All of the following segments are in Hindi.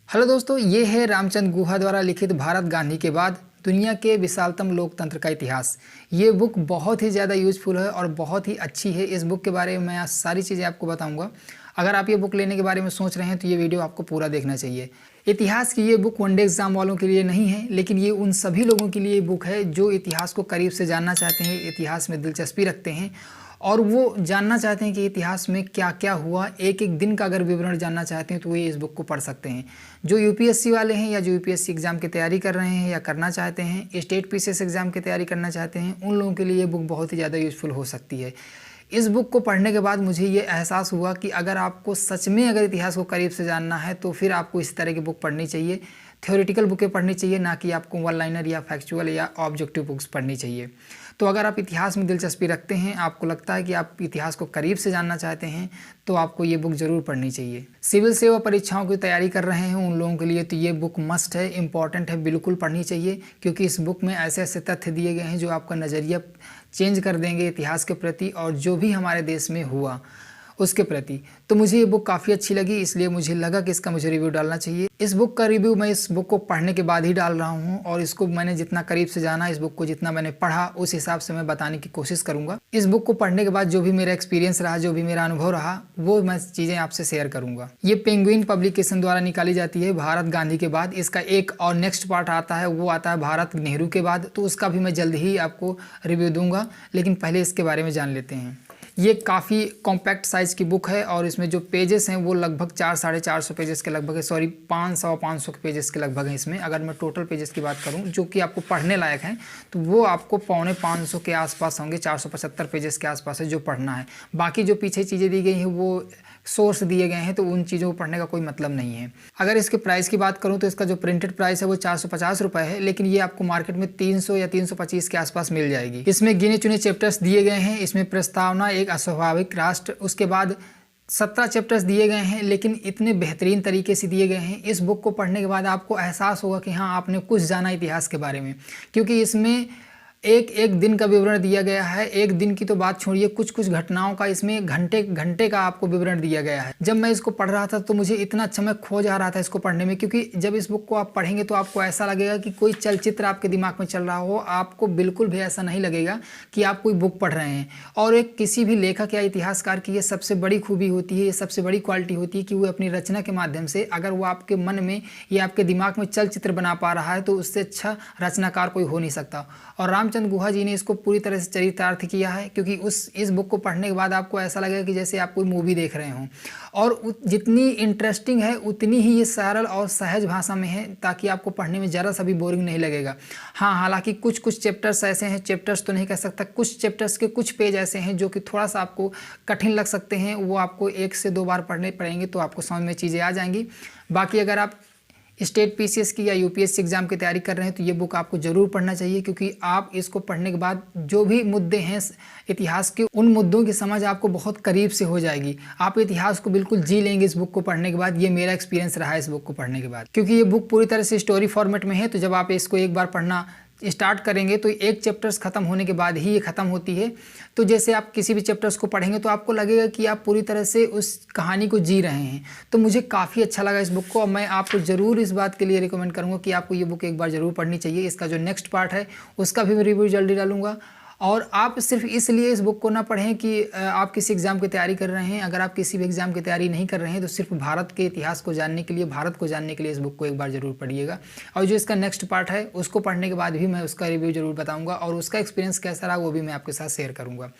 हेलो दोस्तों, ये है रामचंद्र गुहा द्वारा लिखित भारत गांधी के बाद दुनिया के विशालतम लोकतंत्र का इतिहास। ये बुक बहुत ही ज़्यादा यूज़फुल है और बहुत ही अच्छी है। इस बुक के बारे में मैं आज सारी चीज़ें आपको बताऊंगा। अगर आप ये बुक लेने के बारे में सोच रहे हैं तो ये वीडियो आपको पूरा देखना चाहिए। इतिहास की ये बुक वनडे एग्जाम वालों के लिए नहीं है, लेकिन ये उन सभी लोगों के लिए बुक है जो इतिहास को करीब से जानना चाहते हैं, इतिहास में दिलचस्पी रखते हैं और वो जानना चाहते हैं कि इतिहास में क्या क्या हुआ। एक एक दिन का अगर विवरण जानना चाहते हैं तो ये इस बुक को पढ़ सकते हैं। जो यूपीएससी वाले हैं या जो यूपीएससी एग्ज़ाम की तैयारी कर रहे हैं या करना चाहते हैं, स्टेट पीसीएस एग्ज़ाम की तैयारी करना चाहते हैं, उन लोगों के लिए ये बुक बहुत ही ज़्यादा यूज़फुल हो सकती है। इस बुक को पढ़ने के बाद मुझे ये एहसास हुआ कि अगर आपको सच में अगर इतिहास को करीब से जानना है तो फिर आपको इस तरह की बुक पढ़नी चाहिए। थ्योरेटिकल बुकें पढ़नी चाहिए, ना कि आपको वन लाइनर या फैक्चुअल या ऑब्जेक्टिव बुक्स पढ़नी चाहिए। तो अगर आप इतिहास में दिलचस्पी रखते हैं, आपको लगता है कि आप इतिहास को करीब से जानना चाहते हैं, तो आपको ये बुक ज़रूर पढ़नी चाहिए। सिविल सेवा परीक्षाओं की तैयारी कर रहे हैं उन लोगों के लिए तो ये बुक मस्ट है, इम्पॉर्टेंट है, बिल्कुल पढ़नी चाहिए। क्योंकि इस बुक में ऐसे ऐसे तथ्य दिए गए हैं जो आपका नज़रिया चेंज कर देंगे इतिहास के प्रति और जो भी हमारे देश में हुआ उसके प्रति। तो मुझे ये बुक काफ़ी अच्छी लगी, इसलिए मुझे लगा कि इसका मुझे रिव्यू डालना चाहिए। इस बुक का रिव्यू मैं इस बुक को पढ़ने के बाद ही डाल रहा हूँ और इसको मैंने जितना करीब से जाना, इस बुक को जितना मैंने पढ़ा, उस हिसाब से मैं बताने की कोशिश करूँगा। इस बुक को पढ़ने के बाद जो भी मेरा एक्सपीरियंस रहा, जो भी मेरा अनुभव रहा, वो मैं चीज़ें आपसे शेयर करूँगा। ये पेंगुइन पब्लिकेशन द्वारा निकाली जाती है भारत गांधी के बाद। इसका एक और नेक्स्ट पार्ट आता है, वो आता है भारत नेहरू के बाद, तो उसका भी मैं जल्द ही आपको रिव्यू दूंगा। लेकिन पहले इसके बारे में जान लेते हैं। ये काफ़ी कॉम्पैक्ट साइज़ की बुक है और इसमें जो पेजेस हैं वो लगभग 400-450 पेजेस के लगभग है, सॉरी 500 के पेजेस के लगभग हैं इसमें। अगर मैं टोटल पेजेस की बात करूं जो कि आपको पढ़ने लायक हैं तो वो आपको 450 के आसपास होंगे, 475 पेजेस के आसपास है जो पढ़ना है। बाकी जो पीछे चीज़ें दी गई हैं वो सोर्स दिए गए हैं, तो उन चीज़ों को पढ़ने का कोई मतलब नहीं है। अगर इसके प्राइस की बात करूं तो इसका जो प्रिंटेड प्राइस है वो 450 रुपये है, लेकिन ये आपको मार्केट में 300 या 325 के आसपास मिल जाएगी। इसमें गिने चुने चैप्टर्स दिए गए हैं। इसमें प्रस्तावना, एक अस्वाभाविक राष्ट्र, उसके बाद 17 चैप्टर्स दिए गए हैं, लेकिन इतने बेहतरीन तरीके से दिए गए हैं। इस बुक को पढ़ने के बाद आपको एहसास होगा कि हाँ, आपने कुछ जाना इतिहास के बारे में, क्योंकि इसमें एक एक दिन का विवरण दिया गया है। एक दिन की तो बात छोड़िए, कुछ कुछ घटनाओं का इसमें घंटे घंटे का आपको विवरण दिया गया है। जब मैं इसको पढ़ रहा था तो मुझे इतना अच्छा, मैं खो जा रहा था इसको पढ़ने में, क्योंकि जब इस बुक को आप पढ़ेंगे तो आपको ऐसा लगेगा कि कोई चलचित्र आपके दिमाग में चल रहा हो। आपको बिल्कुल भी ऐसा नहीं लगेगा कि आप कोई बुक पढ़ रहे हैं। और एक किसी भी लेखक या इतिहासकार की ये सबसे बड़ी खूबी होती है, ये सबसे बड़ी क्वालिटी होती है कि वो अपनी रचना के माध्यम से, अगर वो आपके मन में या आपके दिमाग में चलचित्र बना पा रहा है तो उससे अच्छा रचनाकार कोई हो नहीं सकता। और रामचंद्र गुहा जी ने इसको पूरी तरह से चरितार्थ किया है, क्योंकि इस बुक को पढ़ने के बाद आपको ऐसा लगेगा कि जैसे आप कोई मूवी देख रहे हों। और जितनी इंटरेस्टिंग है उतनी ही ये सरल और सहज भाषा में है, ताकि आपको पढ़ने में ज़रा सा भी बोरिंग नहीं लगेगा। हाँ, हालांकि कुछ कुछ चैप्टर्स ऐसे हैं, चैप्टर्स तो नहीं कह सकता, कुछ चैप्टर्स के कुछ पेज ऐसे हैं जो कि थोड़ा सा आपको कठिन लग सकते हैं। वो आपको 1 से 2 बार पढ़ने पड़ेंगे तो आपको समझ में चीज़ें आ जाएंगी। बाकी अगर आप स्टेट पीसीएस की या यूपीएससी एग्जाम की तैयारी कर रहे हैं तो ये बुक आपको ज़रूर पढ़ना चाहिए, क्योंकि आप इसको पढ़ने के बाद जो भी मुद्दे हैं इतिहास के, उन मुद्दों की समझ आपको बहुत करीब से हो जाएगी। आप इतिहास को बिल्कुल जी लेंगे इस बुक को पढ़ने के बाद। ये मेरा एक्सपीरियंस रहा है इस बुक को पढ़ने के बाद, क्योंकि ये बुक पूरी तरह से स्टोरी फॉर्मेट में है। तो जब आप इसको एक बार पढ़ना स्टार्ट करेंगे तो एक चैप्टर्स ख़त्म होने के बाद ही ये ख़त्म होती है। तो जैसे आप किसी भी चैप्टर्स को पढ़ेंगे तो आपको लगेगा कि आप पूरी तरह से उस कहानी को जी रहे हैं। तो मुझे काफ़ी अच्छा लगा इस बुक को, और मैं आपको ज़रूर इस बात के लिए रिकमेंड करूँगा कि आपको ये बुक एक बार ज़रूर पढ़नी चाहिए। इसका जो नेक्स्ट पार्ट है उसका भी मैं रिव्यू जल्दी डालूंगा। और आप सिर्फ इसलिए इस बुक को ना पढ़ें कि आप किसी एग्ज़ाम की तैयारी कर रहे हैं। अगर आप किसी भी एग्ज़ाम की तैयारी नहीं कर रहे हैं तो सिर्फ भारत के इतिहास को जानने के लिए, भारत को जानने के लिए इस बुक को एक बार ज़रूर पढ़िएगा। और जो इसका नेक्स्ट पार्ट है उसको पढ़ने के बाद भी मैं उसका रिव्यू ज़रूर बताऊँगा और उसका एक्सपीरियंस कैसा रहा वो भी मैं आपके साथ शेयर करूँगा।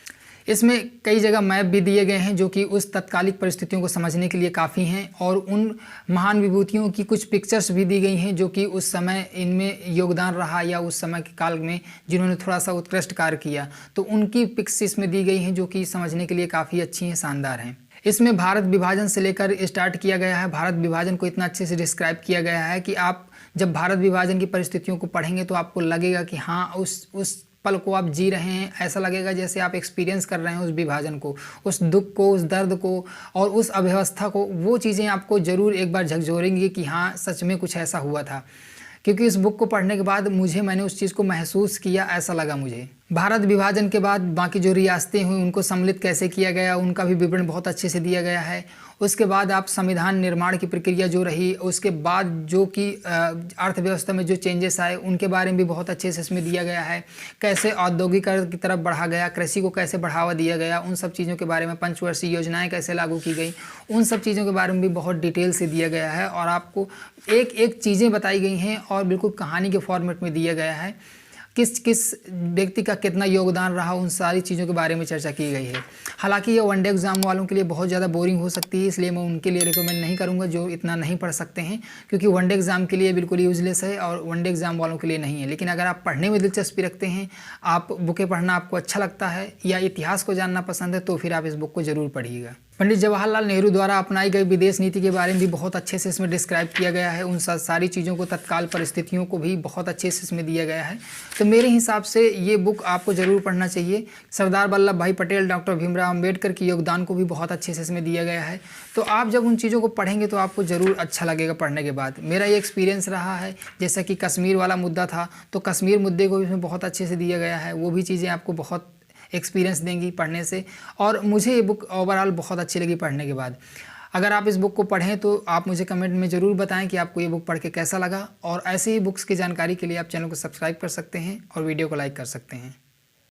इसमें कई जगह मैप भी दिए गए हैं जो कि उस तत्कालिक परिस्थितियों को समझने के लिए काफ़ी हैं, और उन महान विभूतियों की कुछ पिक्चर्स भी दी गई हैं जो कि उस समय इनमें योगदान रहा या उस समय के काल में जिन्होंने थोड़ा सा उत्कृष्ट कार्य किया, तो उनकी पिक्स इसमें दी गई हैं जो कि समझने के लिए काफ़ी अच्छी हैं, शानदार हैं। इसमें भारत विभाजन से लेकर स्टार्ट किया गया है। भारत विभाजन को इतना अच्छे से डिस्क्राइब किया गया है कि आप जब भारत विभाजन की परिस्थितियों को पढ़ेंगे तो आपको लगेगा कि हाँ, उस पल को आप जी रहे हैं। ऐसा लगेगा जैसे आप एक्सपीरियंस कर रहे हैं उस विभाजन को, उस दुख को, उस दर्द को और उस अव्यवस्था को। वो चीज़ें आपको ज़रूर एक बार झकझोरेंगी कि हाँ, सच में कुछ ऐसा हुआ था। क्योंकि इस बुक को पढ़ने के बाद मैंने उस चीज़ को महसूस किया, ऐसा लगा मुझे। भारत विभाजन के बाद बाकी जो रियासतें हुई उनको सम्मिलित कैसे किया गया, उनका भी विवरण बहुत अच्छे से दिया गया है। उसके बाद आप संविधान निर्माण की प्रक्रिया जो रही, उसके बाद जो कि अर्थव्यवस्था में जो चेंजेस आए उनके बारे में भी बहुत अच्छे से इसमें दिया गया है। कैसे औद्योगिकरण की तरफ बढ़ा गया, कृषि को कैसे बढ़ावा दिया गया, उन सब चीज़ों के बारे में, पंचवर्षीय योजनाएं कैसे लागू की गई, उन सब चीज़ों के बारे में भी बहुत डिटेल से दिया गया है। और आपको एक एक चीज़ें बताई गई हैं और बिल्कुल कहानी के फॉर्मेट में दिया गया है। किस किस व्यक्ति का कितना योगदान रहा, उन सारी चीज़ों के बारे में चर्चा की गई है। हालांकि ये वनडे एग्ज़ाम वालों के लिए बहुत ज़्यादा बोरिंग हो सकती है, इसलिए मैं उनके लिए रिकमेंड नहीं करूँगा जो इतना नहीं पढ़ सकते हैं, क्योंकि वनडे एग्ज़ाम के लिए बिल्कुल यूजलेस है और वनडे एग्ज़ाम वालों के लिए नहीं है। लेकिन अगर आप पढ़ने में दिलचस्पी रखते हैं, आप बुकें पढ़ना आपको अच्छा लगता है या इतिहास को जानना पसंद है, तो फिर आप इस बुक को ज़रूर पढ़िएगा। पंडित जवाहरलाल नेहरू द्वारा अपनाई गई विदेश नीति के बारे में भी बहुत अच्छे से इसमें डिस्क्राइब किया गया है। उन सारी चीज़ों को, तत्काल परिस्थितियों को भी बहुत अच्छे से इसमें दिया गया है। तो मेरे हिसाब से ये बुक आपको ज़रूर पढ़ना चाहिए। सरदार वल्लभ भाई पटेल, डॉक्टर भीमराव अम्बेडकर के योगदान को भी बहुत अच्छे से इसमें दिया गया है। तो आप जब उन चीज़ों को पढ़ेंगे तो आपको ज़रूर अच्छा लगेगा पढ़ने के बाद। मेरा ये एक्सपीरियंस रहा है। जैसा कि कश्मीर वाला मुद्दा था, तो कश्मीर मुद्दे को भी इसमें बहुत अच्छे से दिया गया है। वो भी चीज़ें आपको बहुत एक्सपीरियंस देंगी पढ़ने से, और मुझे ये बुक ओवरऑल बहुत अच्छी लगी पढ़ने के बाद। अगर आप इस बुक को पढ़ें तो आप मुझे कमेंट में ज़रूर बताएं कि आपको ये बुक पढ़ के कैसा लगा। और ऐसे ही बुक्स की जानकारी के लिए आप चैनल को सब्सक्राइब कर सकते हैं और वीडियो को लाइक कर सकते हैं।